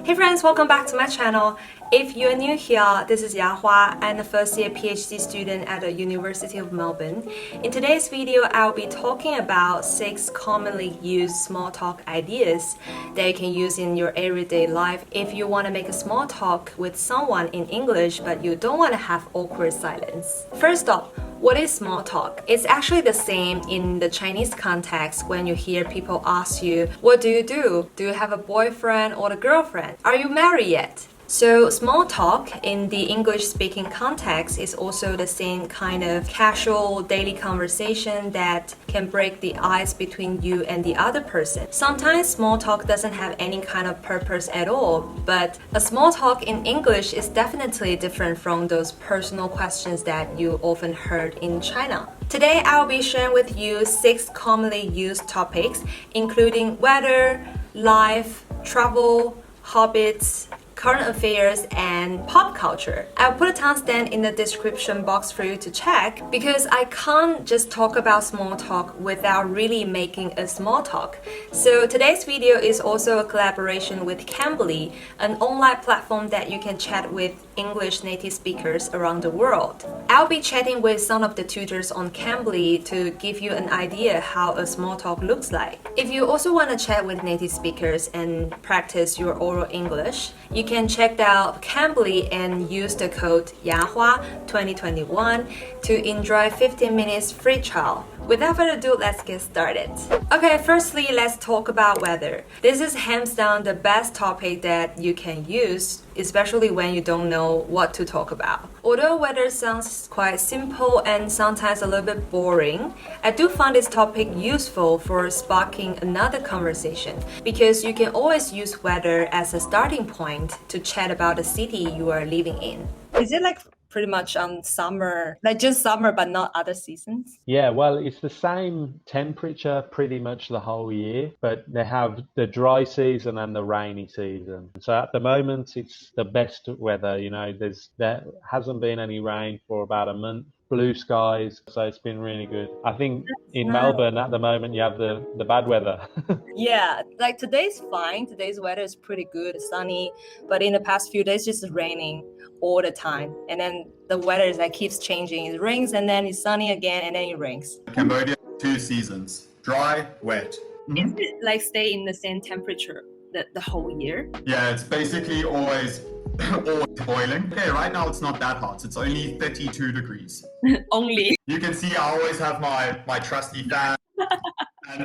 Hey friends, welcome back to my channel. If you're new here, this is Yahua. I'm a first-year PhD student at the University of Melbourne. In today's video, I'll be talking about 6 commonly used small talk ideas that you can use in your everyday life if you want to make a small talk with someone in English but you don't want to have awkward silence. First off, what is small talk? It's actually the same in the Chinese context when you hear people ask you, what do you do? Do you have a boyfriend or a girlfriend? Are you married yet? So small talk in the English-speaking context is also the same kind of casual daily conversation that can break the ice between you and the other person. Sometimes small talk doesn't have any kind of purpose at all, but a small talk in English is definitely different from those personal questions that you often heard in China. Today, I'll be sharing with you 6 commonly used topics, including weather, life, travel, hobbies, current affairs, and pop culture. I'll put a timestamp in the description box for you to check because I can't just talk about small talk without really making a small talk. So today's video is also a collaboration with Cambly, an online platform that you can chat with English native speakers around the world. I'll be chatting with some of the tutors on Cambly to give you an idea how a small talk looks like. If you also want to chat with native speakers and practice your oral English, you can check out Cambly and use the code Yahua 2021 to enjoy 15 minutes free trial. Without further ado, let's get started. Okay, firstly, let's talk about weather. This is hands down the best topic that you can use, especially when you don't know what to talk about. Although weather sounds quite simple and sometimes a little bit boring, I do find this topic useful for sparking another conversation because you can always use weather as a starting point to chat about the city you are living in. Is it like pretty much summer, like just summer but not other seasons? Yeah, well, it's the same temperature pretty much the whole year, but they have the dry season and the rainy season. So at the moment, it's the best weather. There hasn't been any rain for about a month. Blue skies, so it's been really good. I think in Melbourne at the moment you have the bad weather. Yeah, like today's fine. Today's weather is pretty good, sunny, but in the past few days just raining all the time. And then the weather is like keeps changing. It rains and then it's sunny again and then it rains. Cambodia, 2 seasons, dry, wet. Is it like stay in the same temperature the whole year? Yeah, it's basically always boiling. Okay, right now it's not that hot. It's only 32 degrees. Only. You can see I always have my trusty fan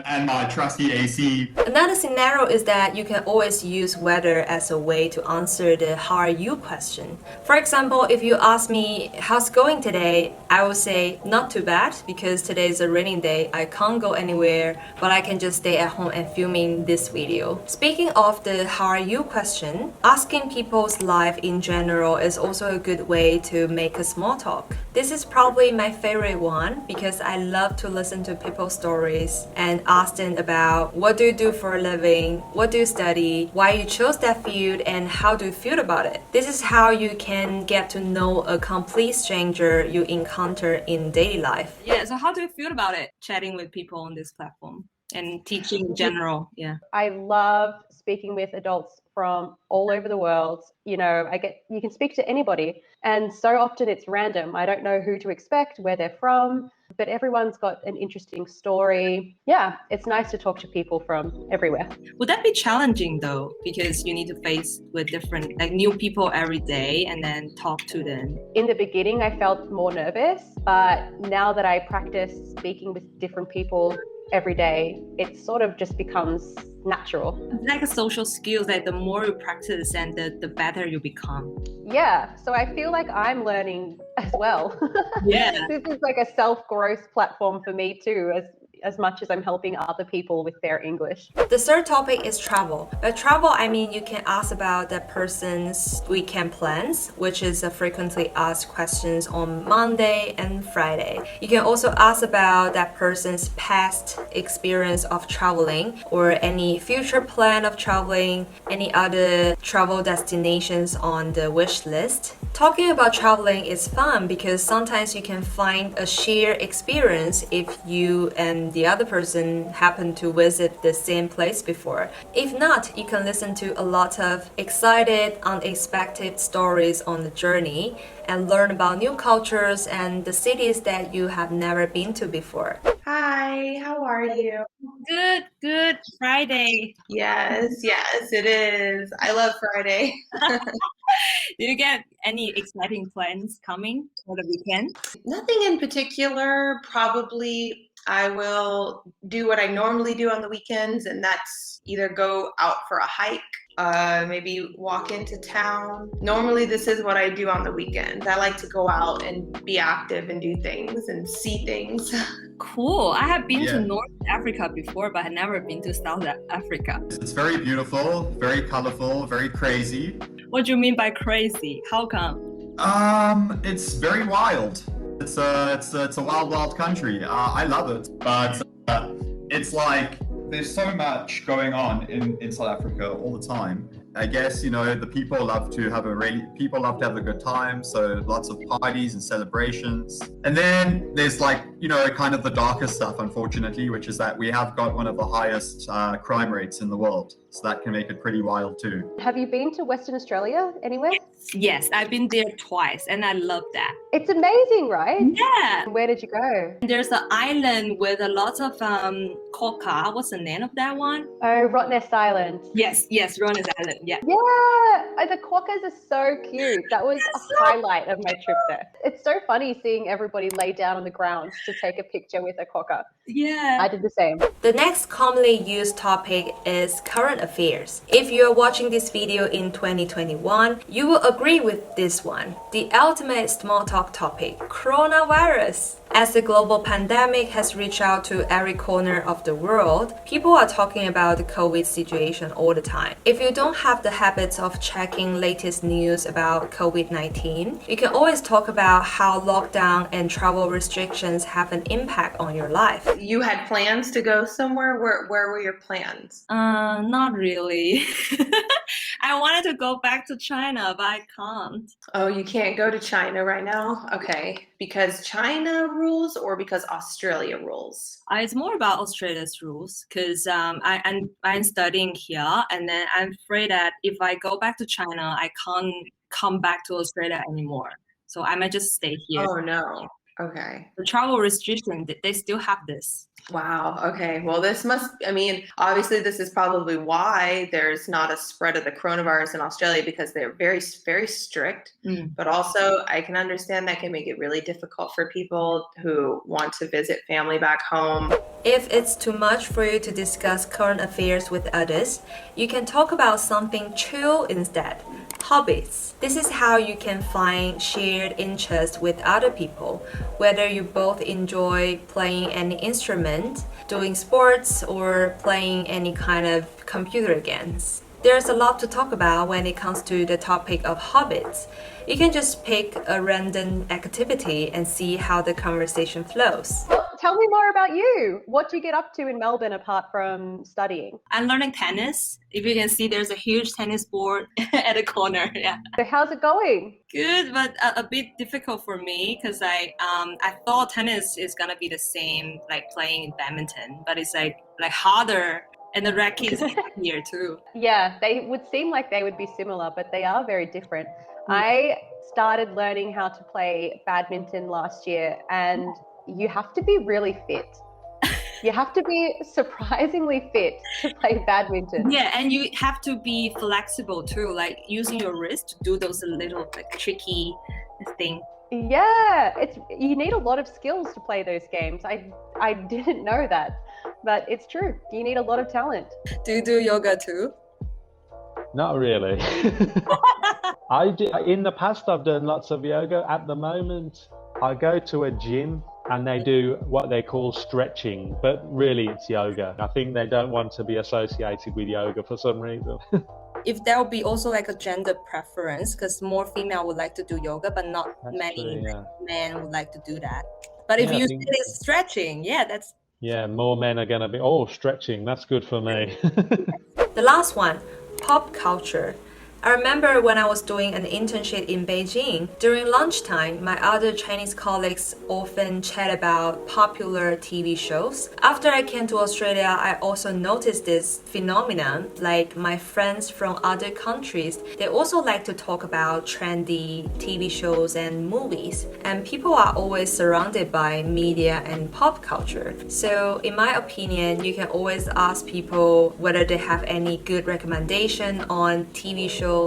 and my trusty AC. Another scenario is that you can always use weather as a way to answer the how are you question. For example, if you ask me how's it going today, I will say not too bad because today is a raining day. I can't go anywhere, but I can just stay at home and filming this video. Speaking of the how are you question, asking people's life in general is also a good way to make a small talk. This is probably my favorite one because I love to listen to people's stories and ask them about what do you do for a living, what do you study, why you chose that field, and how do you feel about it. This is how you can get to know a complete stranger you encounter in daily life. Yeah, so how do you feel about it, chatting with people on this platform and teaching in general? Yeah. I love speaking with adults from all over the world. You can speak to anybody, and so often it's random. I don't know who to expect, where they're from, but everyone's got an interesting story. Yeah, it's nice to talk to people from everywhere. Would that be challenging though? Because you need to face with different, like new people every day and then talk to them. In the beginning, I felt more nervous, but now that I practice speaking with different people every day, it sort of just becomes natural. It's like a social skills, like the more you practice and the better you become. Yeah, so I feel like I'm learning as well. Yeah. This is like a self-growth platform for me too, as much as I'm helping other people with their English. The third topic is travel. By travel, I mean you can ask about that person's weekend plans, which is a frequently asked questions on Monday and Friday. You can also ask about that person's past experience of traveling or any future plan of traveling, any other travel destinations on the wish list. Talking about traveling is fun because sometimes you can find a shared experience if you and the other person happened to visit the same place before. If not, you can listen to a lot of excited, unexpected stories on the journey and learn about new cultures and the cities that you have never been to before. Hi, how are you? Good. Friday. Yes, it is. I love Friday. Do you get any exciting plans coming for the weekend? Nothing in particular. Probably I will do what I normally do on the weekends, and that's either go out for a hike, maybe walk into town. Normally, this is what I do on the weekends. I like to go out and be active and do things and see things. Cool. I have been to Yeah. North Africa before, but I've never been to South Africa. It's very beautiful, very colorful, very crazy. What do you mean by crazy? How come? It's very wild. It's a wild country. I love it, but it's like there's so much going on in South Africa all the time. I guess the people love to have a good time, so lots of parties and celebrations. And then there's kind of the darker stuff, unfortunately, which is that we have got one of the highest crime rates in the world, so that can make it pretty wild too. Have you been to Western Australia anywhere? Yes, I've been there twice and I love that. It's amazing, right? Yeah. Where did you go? There's an island with a lot of coca. What's the name of that one? Oh, Rottnest Island. Yes, Rona's Island. Yeah. Yeah, the quokkas are so cute. That was a highlight of my trip there. It's so funny seeing everybody lay down on the ground to take a picture with a quokka. Yeah. I did the same. The next commonly used topic is current affairs. If you're watching this video in 2021, you will agree with this one. The ultimate small talk topic, coronavirus. As the global pandemic has reached out to every corner of the world, people are talking about the COVID situation all the time. If you don't have the habits of checking latest news about COVID-19, you can always talk about how lockdown and travel restrictions have an impact on your life. You had plans to go somewhere? Where were your plans? Not really. I wanted to go back to China, but I can't. Oh, you can't go to China right now? Okay. Because China rules or because Australia rules? It's more about Australia's rules because I'm studying here, and then I'm afraid that if I go back to China, I can't come back to Australia anymore. So I might just stay here. Oh, no. Okay. The travel restriction, they still have this. Wow. Okay. Well, obviously this is probably why there's not a spread of the coronavirus in Australia, because they're very, very strict. But also I can understand that can make it really difficult for people who want to visit family back home. If it's too much for you to discuss current affairs with others, you can talk about something chill instead. Hobbies. This is how you can find shared interests with other people, whether you both enjoy playing any instrument, doing sports, or playing any kind of computer games. There's a lot to talk about when it comes to the topic of hobbies. You can just pick a random activity and see how the conversation flows. Well, tell me more about you. What do you get up to in Melbourne apart from studying? I'm learning tennis. If you can see, there's a huge tennis board at the corner. Yeah. So how's it going? Good, but a bit difficult for me because I thought tennis is gonna be the same like playing badminton, but it's like harder. And the racket is here too. Yeah, they would seem like they would be similar, but they are very different. I started learning how to play badminton last year, and you have to be really fit. You have to be surprisingly fit to play badminton. Yeah, and you have to be flexible too, like using your wrist to do those little tricky thing. Yeah, you need a lot of skills to play those games. I didn't know that, but it's true. You need a lot of talent. Do you do yoga too? Not really. In the past, I've done lots of yoga. At the moment, I go to a gym and they do what they call stretching, but really it's yoga. I think they don't want to be associated with yoga for some reason. If there will be also like a gender preference, because more female would like to do yoga, but not That's many true, yeah. men would like to do that. But if Yeah, I you think- say it's stretching, that's Yeah, more men are going to be, stretching. That's good for me. the last one. Pop culture. I remember when I was doing an internship in Beijing, during lunchtime, my other Chinese colleagues often chat about popular TV shows. After I came to Australia, I also noticed this phenomenon, like my friends from other countries, they also like to talk about trendy TV shows and movies. And people are always surrounded by media and pop culture. So in my opinion, you can always ask people whether they have any good recommendation on TV shows,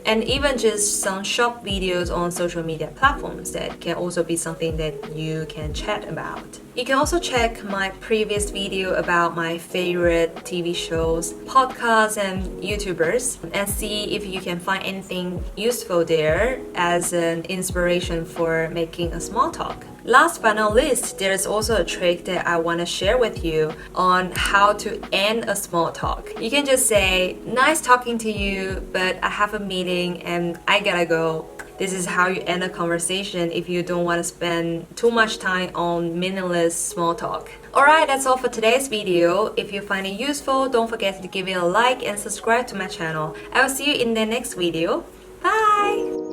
and even just some short videos on social media platforms that can also be something that you can chat about. You can also check my previous video about my favorite TV shows, podcasts, and YouTubers, and see if you can find anything useful there as an inspiration for making a small talk. Last but not least, there is also a trick that I want to share with you on how to end a small talk. You can just say, "Nice talking to you, but I have a meeting and I gotta go." This is how you end a conversation if you don't want to spend too much time on meaningless small talk. Alright, that's all for today's video. If you find it useful, don't forget to give it a like and subscribe to my channel. I will see you in the next video. Bye!